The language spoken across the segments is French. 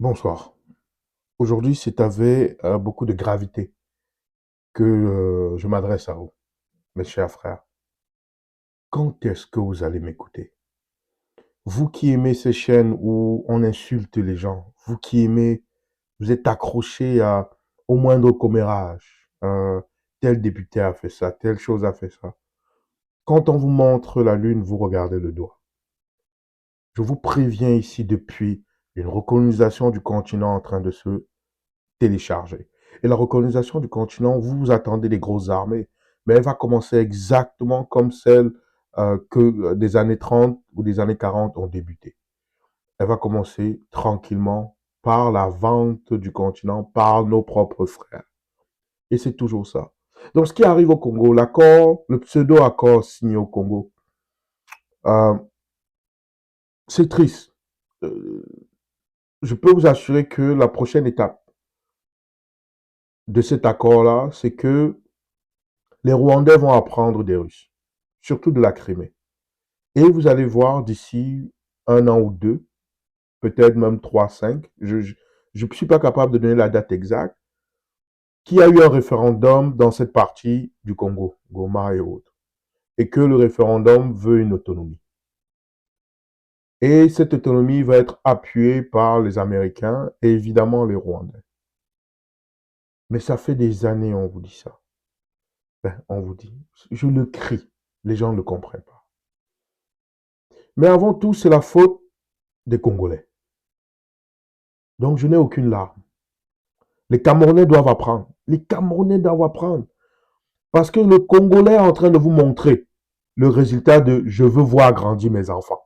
Bonsoir. Aujourd'hui, c'est avec beaucoup de gravité que je m'adresse à vous, mes chers frères. Quand est-ce que vous allez m'écouter? Vous qui aimez ces chaînes où on insulte les gens, vous qui aimez, vous êtes accrochés au moindre commérage. Tel député a fait ça, telle chose a fait ça. Quand on vous montre la lune, vous regardez le doigt. Je vous préviens ici depuis une recolonisation du continent en train de se télécharger. Et la recolonisation du continent, vous vous attendez des grosses armées, mais elle va commencer exactement comme celle que des années 30 ou des années 40 ont débuté. Elle va commencer tranquillement par la vente du continent par nos propres frères. Et c'est toujours ça. Donc, ce qui arrive au Congo, l'accord, le pseudo-accord signé au Congo, euh, c'est triste. Euh, je peux vous assurer que la prochaine étape de cet accord-là, c'est que les Rwandais vont apprendre des Russes, surtout de la Crimée. Et vous allez voir d'ici un an ou deux, peut-être même trois, cinq, je ne suis pas capable de donner la date exacte, qu'il y a eu un référendum dans cette partie du Congo, Goma et autres, et que le référendum veut une autonomie. Et cette autonomie va être appuyée par les Américains et évidemment les Rwandais. Mais ça fait des années on vous dit ça. Ben, on vous dit, je le crie, les gens ne le comprennent pas. Mais avant tout, c'est la faute des Congolais. Donc je n'ai aucune larme. Les Camerounais doivent apprendre. Les Camerounais doivent apprendre. Parce que le Congolais est en train de vous montrer le résultat de je veux voir grandir mes enfants.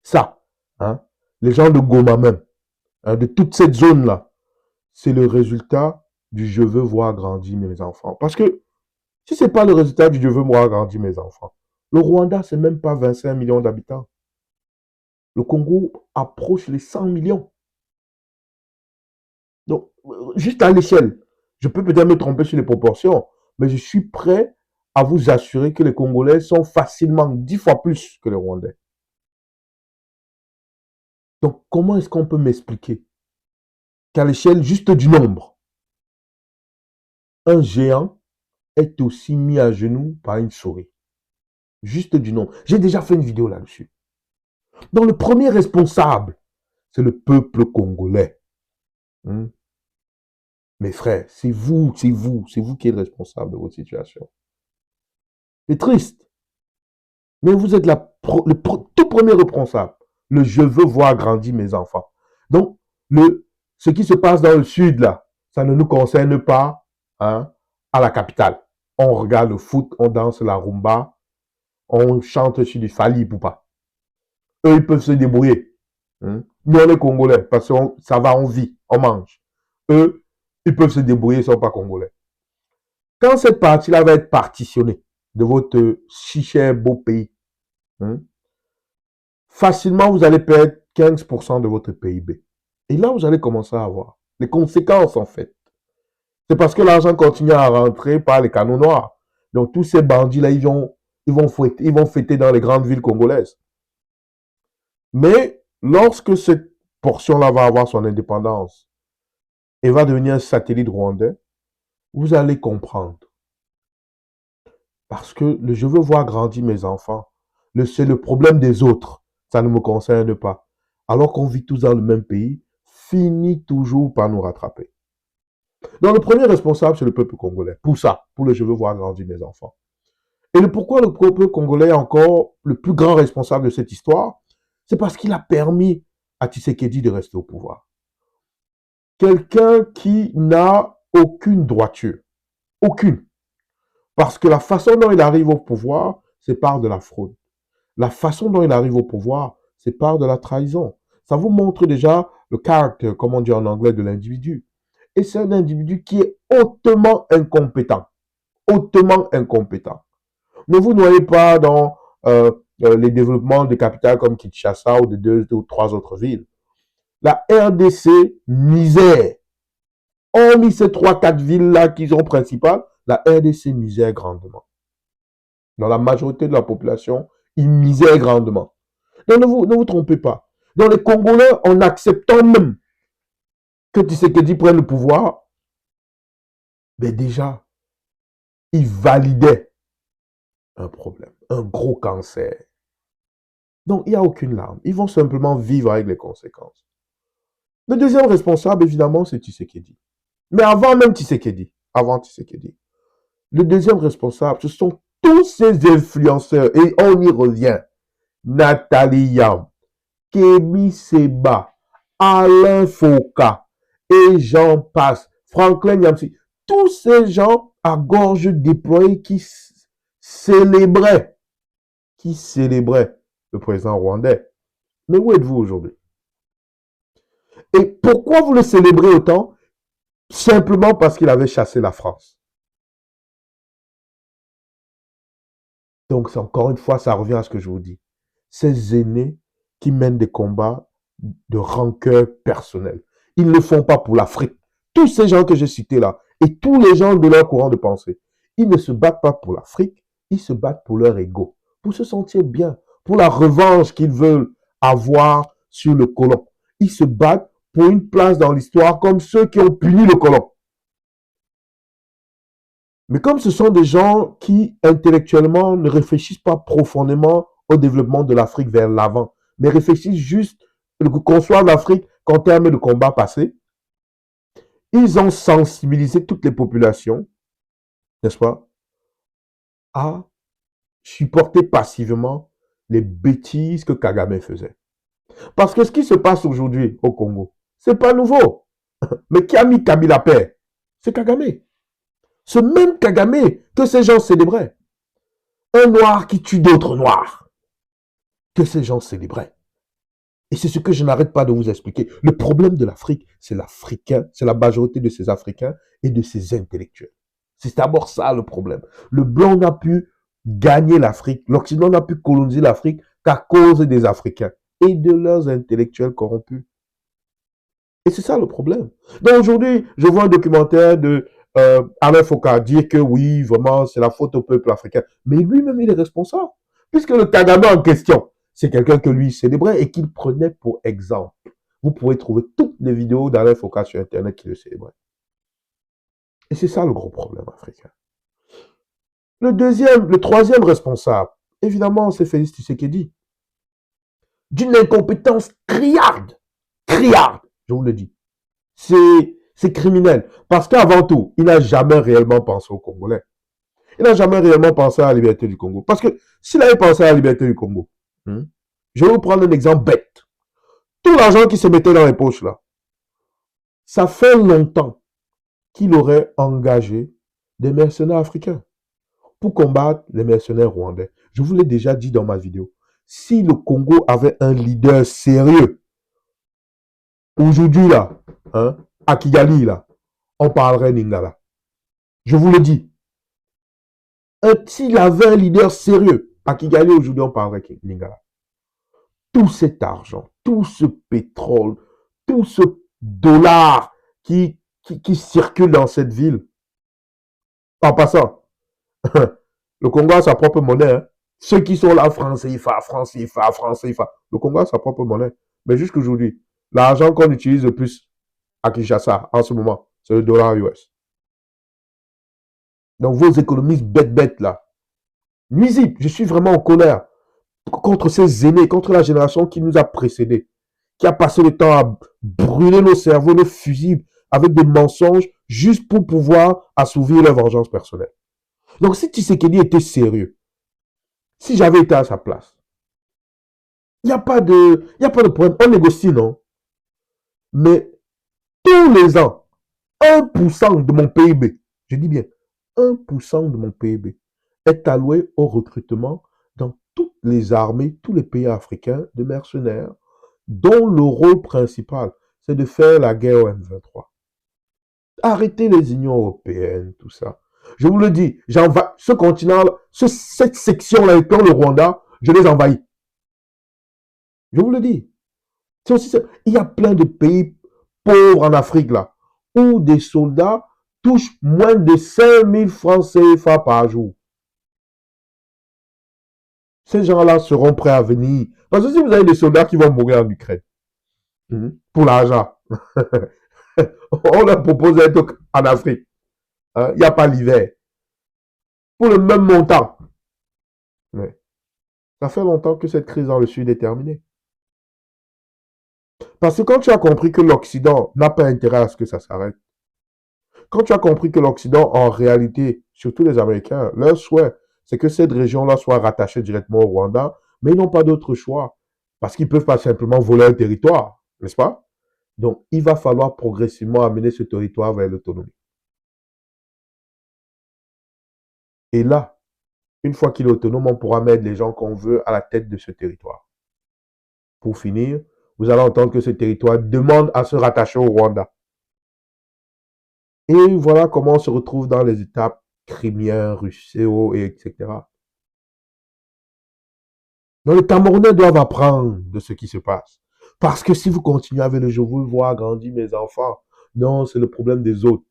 Ça, hein, les gens de Goma même, hein, de toute cette zone-là, c'est le résultat du je veux voir grandir mes enfants. Parce que si ce n'est pas le résultat du je veux voir grandir mes enfants, le Rwanda, c'est même pas 25 millions d'habitants. Le Congo approche les 100 millions. Donc, juste à l'échelle, je peux peut-être me tromper sur les proportions, mais je suis prêt à vous assurer que les Congolais sont facilement 10 fois plus que les Rwandais. Donc, comment est-ce qu'on peut m'expliquer qu'à l'échelle juste du nombre, un géant est aussi mis à genoux par une souris? Juste du nombre. J'ai déjà fait une vidéo là-dessus. Donc, le premier responsable, c'est le peuple congolais. Hmm? Mes frères, c'est vous qui êtes responsable de votre situation. C'est triste. Mais vous êtes tout premier responsable. Le je veux voir grandir mes enfants. Donc, ce qui se passe dans le sud, là, ça ne nous concerne pas, hein, à la capitale. On regarde le foot, on danse la rumba, on chante sur du Fali Poupa. Eux, ils peuvent se débrouiller. Hein. Nous, on est Congolais, parce que ça va, on vit, on mange. Eux, ils peuvent se débrouiller, ils ne sont pas Congolais. Quand cette partie-là va être partitionnée de votre si cher beau pays, hein, facilement, vous allez perdre 15% de votre PIB. Et là, vous allez commencer à avoir les conséquences, en fait. C'est parce que l'argent continue à rentrer par les canaux noirs. Donc, tous ces bandits-là, ils vont fêter dans les grandes villes congolaises. Mais lorsque cette portion-là va avoir son indépendance et va devenir un satellite rwandais, vous allez comprendre. Parce que je veux voir grandir mes enfants. C'est le problème des autres. Ça ne me concerne pas. Alors qu'on vit tous dans le même pays, finit toujours par nous rattraper. Donc le premier responsable, c'est le peuple congolais. Pour ça, pour le je veux voir grandir mes enfants. Et pourquoi le peuple congolais est encore le plus grand responsable de cette histoire? C'est parce qu'il a permis à Tshisekedi de rester au pouvoir. Quelqu'un qui n'a aucune droiture. Aucune. Parce que la façon dont il arrive au pouvoir, c'est par de la fraude. La façon dont il arrive au pouvoir, c'est par de la trahison. Ça vous montre déjà le caractère, comme on dit en anglais, de l'individu. Et c'est un individu qui est hautement incompétent. Hautement incompétent. Ne vous noyez pas dans les développements de capitales comme Kinshasa ou de deux ou trois autres villes. La RDC, misère. Hormis ces trois, quatre villes-là qui sont principales, la RDC misère grandement. Dans la majorité de la population, ils misaient grandement. Donc ne vous trompez pas. Dans les Congolais, en acceptant même que Tshisekedi prenne le pouvoir, mais déjà, il validait un problème, un gros cancer. Donc, il n'y a aucune larme. Ils vont simplement vivre avec les conséquences. Le deuxième responsable, évidemment, c'est Tshisekedi. Mais avant même Tshisekedi, le deuxième responsable, ce sont tous ces influenceurs, et on y revient. Nathalie Yam, Kémy Seba, Alain Foucault, et j'en passe, Franklin Yamsi, tous ces gens à gorge déployée célébraient, qui célébraient le président rwandais. Mais où êtes-vous aujourd'hui? Et pourquoi vous le célébrez autant? Simplement parce qu'il avait chassé la France. Donc, encore une fois, ça revient à ce que je vous dis. Ces aînés qui mènent des combats de rancœur personnelle. Ils ne le font pas pour l'Afrique. Tous ces gens que j'ai cités là, et tous les gens de leur courant de pensée, ils ne se battent pas pour l'Afrique, ils se battent pour leur ego, pour se sentir bien, pour la revanche qu'ils veulent avoir sur le colon. Ils se battent pour une place dans l'histoire comme ceux qui ont puni le colon. Mais comme ce sont des gens qui, intellectuellement, ne réfléchissent pas profondément au développement de l'Afrique vers l'avant, mais réfléchissent juste qu'on soit l'Afrique qu'en termes de combat passé, ils ont sensibilisé toutes les populations, n'est-ce pas, à supporter passivement les bêtises que Kagame faisait. Parce que ce qui se passe aujourd'hui au Congo, c'est pas nouveau. Mais qui a mis Kabila paix? C'est Kagame. Ce même Kagame que ces gens célébraient. Un noir qui tue d'autres noirs. Que ces gens célébraient. Et c'est ce que je n'arrête pas de vous expliquer. Le problème de l'Afrique, c'est l'Africain, c'est la majorité de ces Africains et de ces intellectuels. C'est d'abord ça le problème. Le blanc n'a pu gagner l'Afrique, l'Occident n'a pu coloniser l'Afrique qu'à cause des Africains et de leurs intellectuels corrompus. Et c'est ça le problème. Donc aujourd'hui, je vois un documentaire de Alain Foucault dire que oui, vraiment, c'est la faute au peuple africain. Mais lui-même, il est responsable. Puisque le Kagame en question, c'est quelqu'un que lui célébrait et qu'il prenait pour exemple. Vous pouvez trouver toutes les vidéos d'Alain Foucault sur Internet qui le célébrait. Et c'est ça le gros problème africain. Le troisième responsable, évidemment, c'est Félix Tshisekedi. D'une incompétence criarde. Criarde, je vous le dis. C'est criminel. Parce qu'avant tout, il n'a jamais réellement pensé aux Congolais. Il n'a jamais réellement pensé à la liberté du Congo. Parce que s'il avait pensé à la liberté du Congo, je vais vous prendre un exemple bête. Tout l'argent qui se mettait dans les poches là, ça fait longtemps qu'il aurait engagé des mercenaires africains pour combattre les mercenaires rwandais. Je vous l'ai déjà dit dans ma vidéo. Si le Congo avait un leader sérieux, aujourd'hui là, à Kigali là, on parlerait Lingala. Je vous le dis. S'il avait un leader sérieux, à Kigali aujourd'hui, on parlerait Lingala. Tout cet argent, tout ce pétrole, tout ce dollar qui circule dans cette ville, en passant, le Congo a sa propre monnaie. Hein. Ceux qui sont là, franc CFA, franc CFA, franc CFA, le Congo a sa propre monnaie. Mais jusqu'aujourd'hui, l'argent qu'on utilise le plus à Kinshasa en ce moment, c'est le dollar US. Donc vos économistes bêtes là, nuisibles, je suis vraiment en colère contre ces aînés, contre la génération qui nous a précédés, qui a passé le temps à brûler nos cerveaux, nos fusibles avec des mensonges juste pour pouvoir assouvir leur vengeance personnelle. Donc si Tshisekedi était sérieux, si j'avais été à sa place, il n'y a pas de problème, on négocie, non? Mais tous les ans, 1% de mon PIB, je dis bien 1% de mon PIB est alloué au recrutement dans toutes les armées, tous les pays africains de mercenaires, dont le rôle principal, c'est de faire la guerre au M23. Arrêtez les unions européennes, tout ça. Je vous le dis, ce continent, cette section-là, étant le Rwanda, je les envahis. Je vous le dis. Il y a plein de pays pauvres en Afrique, là, où des soldats touchent moins de 5000 francs CFA par jour. Ces gens-là seront prêts à venir. Parce que si vous avez des soldats qui vont mourir en Ukraine, pour l'argent, On leur propose d'être en Afrique. Hein. Il n'y a pas l'hiver. Pour le même montant. Mais ça fait longtemps que cette crise dans le Sud est terminée. Parce que quand tu as compris que l'Occident n'a pas intérêt à ce que ça s'arrête, quand tu as compris que l'Occident, en réalité, surtout les Américains, leur souhait, c'est que cette région-là soit rattachée directement au Rwanda, mais ils n'ont pas d'autre choix. Parce qu'ils ne peuvent pas simplement voler un territoire, n'est-ce pas? Donc, il va falloir progressivement amener ce territoire vers l'autonomie. Et là, une fois qu'il est autonome, on pourra mettre les gens qu'on veut à la tête de ce territoire. Pour finir, vous allez entendre que ce territoire demande à se rattacher au Rwanda. Et voilà comment on se retrouve dans les étapes Crimien, Russeo, et etc. Donc les Camerounais doivent apprendre de ce qui se passe. Parce que si vous continuez avec le jeu, vous voir grandir mes enfants. Non, c'est le problème des autres.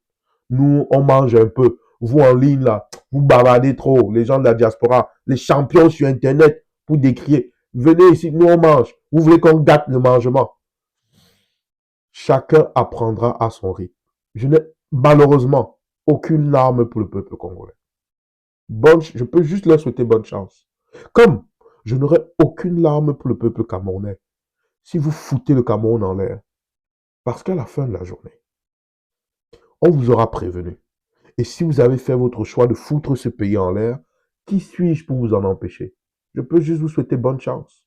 Nous, on mange un peu. Vous en ligne, là, vous bavardez trop. Les gens de la diaspora, les champions sur Internet, pour décrier. Venez ici, nous on mange. Vous voulez qu'on gâte le mangement. Chacun apprendra à son rythme. Je n'ai malheureusement aucune larme pour le peuple congolais. Je peux juste leur souhaiter bonne chance. Comme je n'aurai aucune larme pour le peuple camerounais si vous foutez le Cameroun en l'air. Parce qu'à la fin de la journée, on vous aura prévenu. Et si vous avez fait votre choix de foutre ce pays en l'air, qui suis-je pour vous en empêcher? Je peux juste vous souhaiter bonne chance.